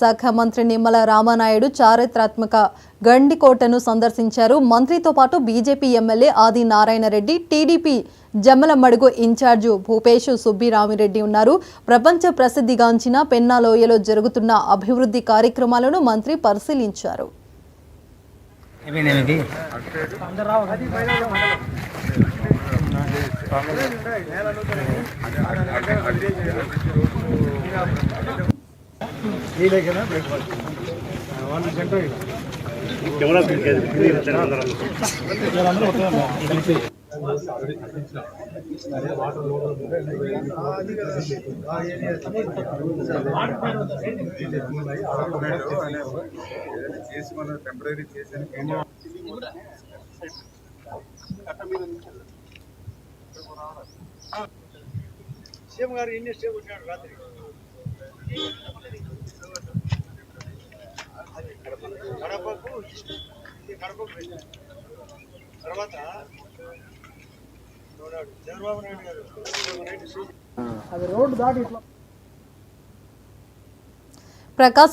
శాఖ మంత్రి నిమ్మల రామానాయుడు చారిత్రాత్మక గండికోటను సందర్శించారు. మంత్రితో పాటు బీజేపీ ఎమ్మెల్యే ఆది నారాయణ రెడ్డి, టీడీపీ జమ్మలమడుగు ఇన్ఛార్జి భూపేష్ సుబ్బిరామిరెడ్డి ఉన్నారు. ప్రపంచ ప్రసిద్ధిగాంచిన పెన్నా లోయలో జరుగుతున్న అభివృద్ధి కార్యక్రమాలను మంత్రి పరిశీలించారు. సీఎం గారు ఇన్ని స్టేప్ ఉన్నాడు రాత్రి కడపకు తర్వాత చంద్రబాబు నాయుడు గారు అది రోడ్డు దాటి ఇట్లా ప్రకాశం